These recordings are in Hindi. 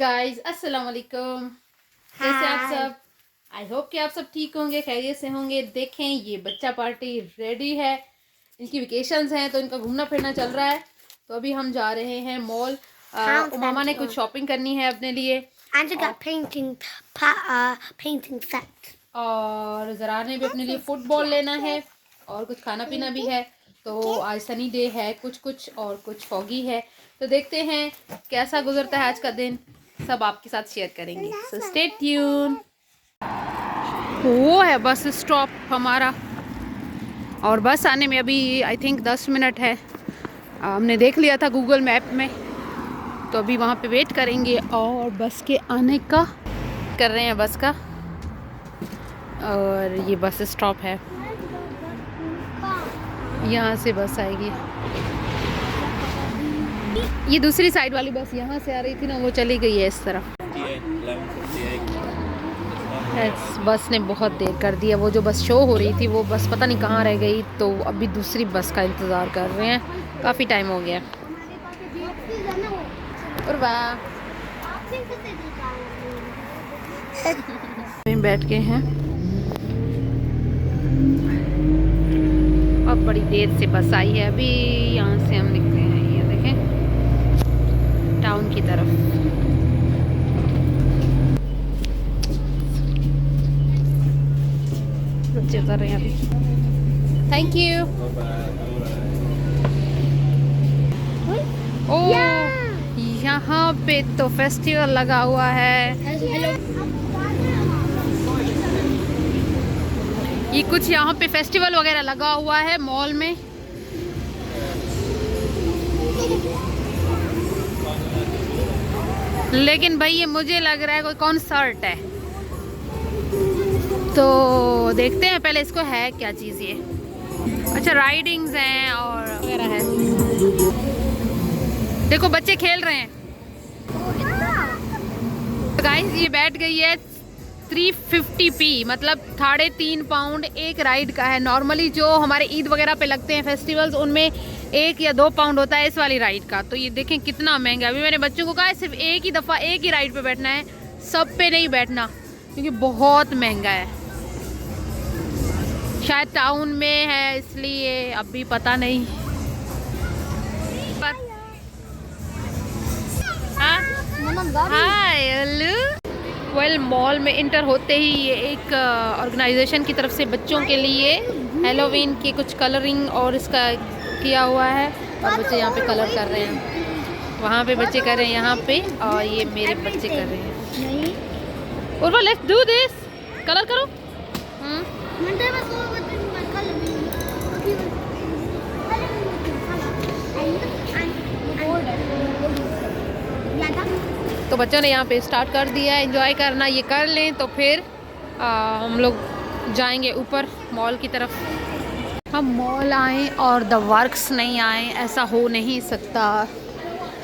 गाइस अस्सलाम वालेकुम। कैसे आप सब? आई होप कि आप सब ठीक होंगे, खैरियत से होंगे। देखें ये बच्चा पार्टी रेडी है। इनकी वेकेशंस हैं तो इनका घूमना फिरना चल रहा है। तो अभी हम जा रहे हैं मॉल। मामा ने कुछ शॉपिंग करनी है अपने लिए painting set. और ज़रा ने भी अपने लिए फुटबॉल लेना है और कुछ खाना पीना भी है। तो आज सनी डे है, कुछ और कुछ फॉगी है। तो देखते हैं कैसा गुजरता है आज का दिन, सब आपके साथ शेयर करेंगे। So stay tune. वो है बस स्टॉप हमारा और बस आने में अभी आई थिंक 10 मिनट है। हमने देख लिया था गूगल मैप में, तो अभी वहाँ पे वेट करेंगे और बस के आने का कर रहे हैं बस का। और ये बस स्टॉप है, यहाँ से बस आएगी। ये दूसरी साइड वाली बस यहाँ से आ रही थी ना, वो चली गई है इस तरफ। बस ने बहुत देर कर दिया। वो जो बस शो हो रही थी वो बस पता नहीं कहाँ रह गई, तो अभी दूसरी बस का इंतज़ार कर रहे हैं। काफ़ी टाइम हो गया। और वाह बैठ के हैं। अब बड़ी देर से बस आई है। अभी यहाँ से हम निकले हैं, ये देखें टाउन की तरफ। बच्चे उतर रहे हैं अभी। Thank you. ओ यहाँ पे तो फेस्टिवल लगा हुआ है। ये कुछ यहाँ पे फेस्टिवल वगैरह लगा हुआ है मॉल में। लेकिन भाई ये मुझे लग रहा है कोई कॉन्सर्ट है, तो देखते हैं पहले इसको है क्या चीज़ ये। अच्छा राइडिंग्स हैं और वगैरह है। देखो बच्चे खेल रहे हैं। गाइस ये बैठ गई है 350p, मतलब 3.5 पाउंड एक राइड का है। नॉर्मली जो हमारे ईद वगैरह पे लगते हैं फेस्टिवल्स, उनमें 1 या 2 पाउंड होता है इस वाली राइड का। तो ये देखें कितना महंगा। अभी मैंने बच्चों को कहा है सिर्फ एक ही दफ़ा एक ही राइड पे बैठना है, सब पे नहीं बैठना, क्योंकि बहुत महंगा है। शायद टाउन में है इसलिए, अभी पता नहीं। हाय वेल मॉल में इंटर होते ही ये एक ऑर्गेनाइजेशन की तरफ से बच्चों के लिए हैलोवीन की कुछ कलरिंग और इसका किया हुआ है, और बच्चे यहाँ पे कलर कर रहे हैं। वहाँ पे बच्चे कर रहे हैं, यहाँ पे, और ये मेरे बच्चे कर रहे हैं। और लेट्स डू दिस, कलर करो। तो बच्चों ने यहाँ पे स्टार्ट कर दिया है एंजॉय करना। ये कर लें तो फिर हम लोग जाएंगे ऊपर मॉल की तरफ। हम मॉल आए और द वर्क्स नहीं आए, ऐसा हो नहीं सकता।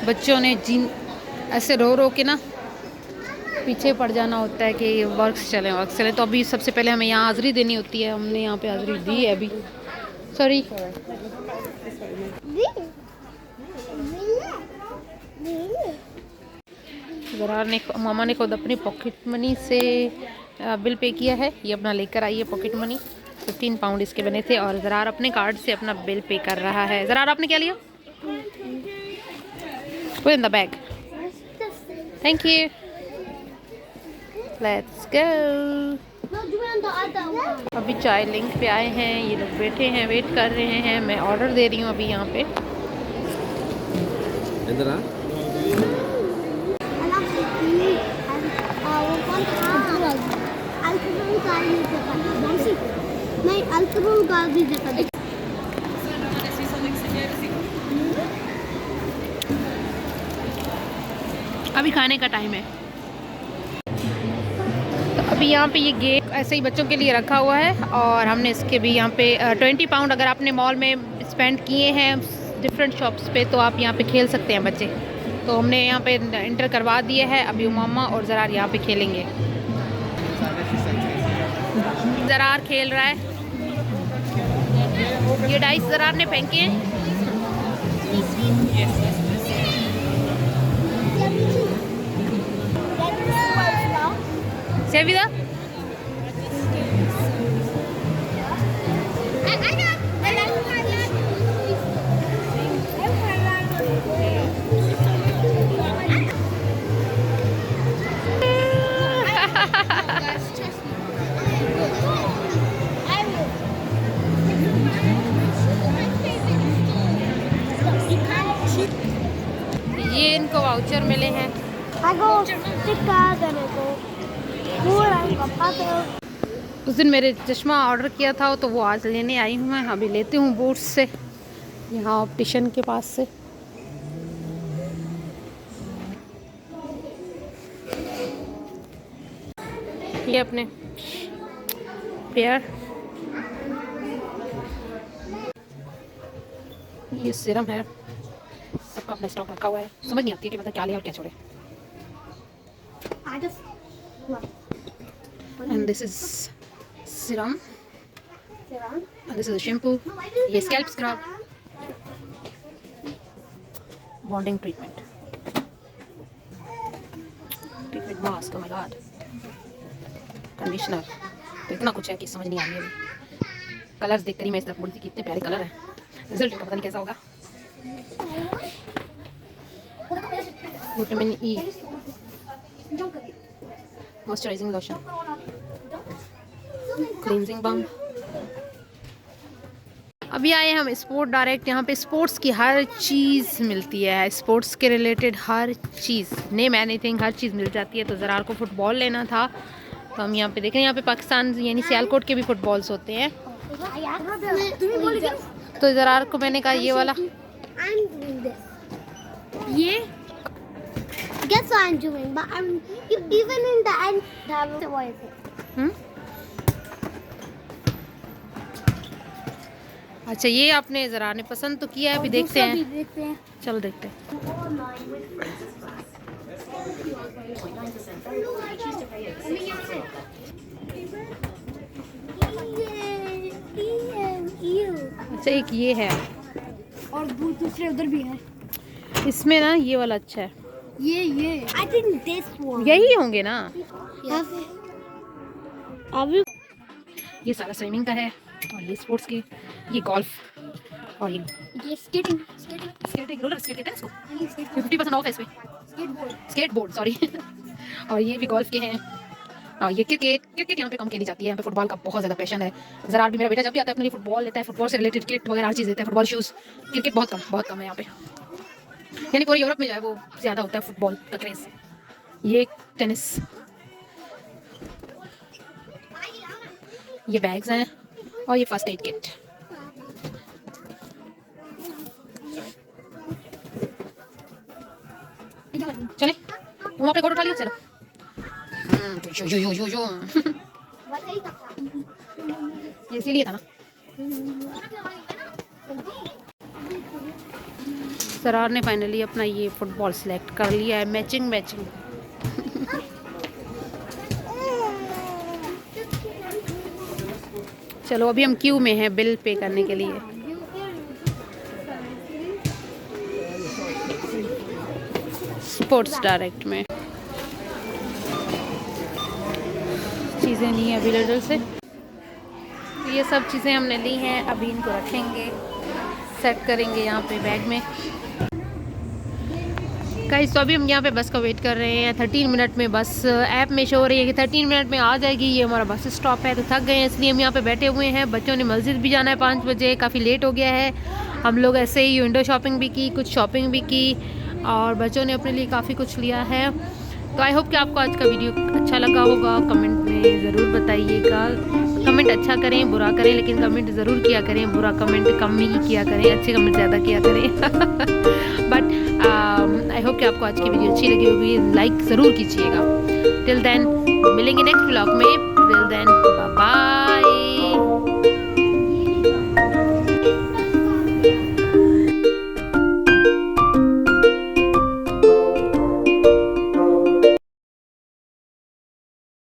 बच्चों ने जिन ऐसे रो रो के ना पीछे पड़ जाना होता है कि वर्क्स चलें। तो अभी सबसे पहले हमें यहाँ हाज़िरी देनी होती है। हमने यहाँ पे हाज़िरी दी है अभी। सॉरी। ज़रार ने, मामा ने खुद अपनी पॉकेट मनी से बिल पे किया है। ये अपना लेकर आई है पॉकेट मनी। 15 पाउंड इसके बने थे, और ज़रार अपने कार्ड से अपना बिल पे कर रहा है। ज़रार आपने क्या लिया? Put in the bag. Thank you. Let's go. अभी चाय लिंक पे आए हैं, ये लोग बैठे हैं, वेट कर रहे हैं। मैं ऑर्डर दे रही हूँ अभी यहाँ पे। इधर आ। अभी खाने का टाइम है, तो अभी यहाँ पे ये गेम ऐसे ही बच्चों के लिए रखा हुआ है। और हमने इसके भी यहाँ पे 20 पाउंड अगर आपने मॉल में स्पेंड किए हैं डिफरेंट शॉप्स पे, तो आप यहाँ पे खेल सकते हैं बच्चे। तो हमने यहाँ पे इंटर करवा दिए है। अभी मामा और ज़रार यहाँ पे खेलेंगे। ज़रार खेल रहा है। ये डाइस ज़रार ने फेंके हैं। Say with her. ये इनको वाउचर मिले हैं। I go stickers and I go food and go puzzle. उस दिन मेरे चश्मा ऑर्डर किया था तो वो आज लेने आई हूँ मैं। अभी लेती हूँ बूट्स से, यहाँ ऑप्टिशियन के पास से। ये अपने पेयर, ये सीरम है, सबका अपना स्टॉक रखा हुआ है। समझ नहीं आती है कि मतलब क्या ले और क्या छोड़े। I just and this is serum and this is shampoo, ये scalp scrub, bonding treatment mask, oh my god, conditioner. तो इतना कुछ है कि समझ नहीं आ रही है अभी। कलर्स देख कर ही मैं इस तरफ बोलती कितने प्यारे कलर हैं। रिजल्ट का पता नहीं कैसा होगा। Vitamin E moisturising lotion, cleansing bomb. अभी आए हम स्पोर्ट डायरेक्ट। यहाँ पे स्पोर्ट्स की हर चीज़ मिलती है, स्पोर्ट्स के रिलेटेड हर चीज़, नेम एनीथिंग, हर चीज़ मिल जाती है। तो ज़रार को फुटबॉल लेना था तो हम यहाँ पे देखें। यहाँ पे पाकिस्तान यानी सियालकोट के भी फुटबॉल्स होते हैं। तो ज़रार को मैंने कहा ये वाला, I'm doing this. ये Guess what I'm doing, but even in the end, what is it? अच्छा, ये आपने ज़रार ने पसंद तो किया है। अभी देखते हैं, चलो देखते हैं। अच्छा, एक ये है और दूसरे उधर भी है। इसमें ना ये वाला अच्छा है। ये I think this one. यही होंगे ना। अभी ये सारा स्विमिंग का है और ये स्पोर्ट्स के, ये गोल्फ और ये स्केटिंग रोलर स्केट कहते हैं इसको। 50% ऑफ है इसमें। Skateboard sorry. और ये भी गोल्फ के हैं। और ये क्रिकेट यहाँ पे कम खेली जाती है। यहाँ पे फुटबॉल का बहुत ज़्यादा पैशन है। ज़रा भी मेरा बेटा जब भी आता है अपने लिए फुटबॉल लेता है। फुटबॉल से रिलेटेड किट वगैरह हर चीज़ देता है। फुटबॉल शूज़, क्रिकेट बहुत कम है यहाँ पे। यानी पूरी यूरोप में जो है वो ज़्यादा होता है फुटबॉल का क्रेज़। ये टेनिस, ये बैग्स हैं और ये फर्स्ट एड किट। चले वहाँ पे कोट उठा लिया। चलो यो ये इसीलिए था ना। सरार ने फाइनली अपना ये फुटबॉल सिलेक्ट कर लिया है, मैचिंग। चलो अभी हम क्यू में हैं बिल पे करने के लिए। स्पोर्ट्स डायरेक्ट में चीज़ें ली हैं अभी लिडल से। तो ये सब चीज़ें हमने ली हैं। अभी इनको रखेंगे, सेट करेंगे यहाँ पे बैग में। गाइस तो अभी हम यहाँ पे बस का वेट कर रहे हैं। 13 मिनट में बस ऐप में शो हो रही है कि 13 मिनट में आ जाएगी। ये हमारा बस स्टॉप है। तो थक गए हैं इसलिए हम यहाँ पे बैठे हुए हैं। बच्चों ने मस्जिद भी जाना है 5 बजे, काफ़ी लेट हो गया है। हम लोग ऐसे ही विंडो शॉपिंग भी की, कुछ शॉपिंग भी की और बच्चों ने अपने लिए काफ़ी कुछ लिया है। तो आई होप कि आपको आज का वीडियो अच्छा लगा होगा। कमेंट में ज़रूर बताइएगा। कमेंट अच्छा करें बुरा करें, लेकिन कमेंट ज़रूर किया करें। बुरा कमेंट कम ही किया करें, अच्छे कमेंट ज़्यादा किया करें। बट आई होप कि आपको आज की वीडियो अच्छी लगी होगी। लाइक ज़रूर कीजिएगा। टिल देन मिलेंगे नेक्स्ट व्लॉग में। Till then bye bye.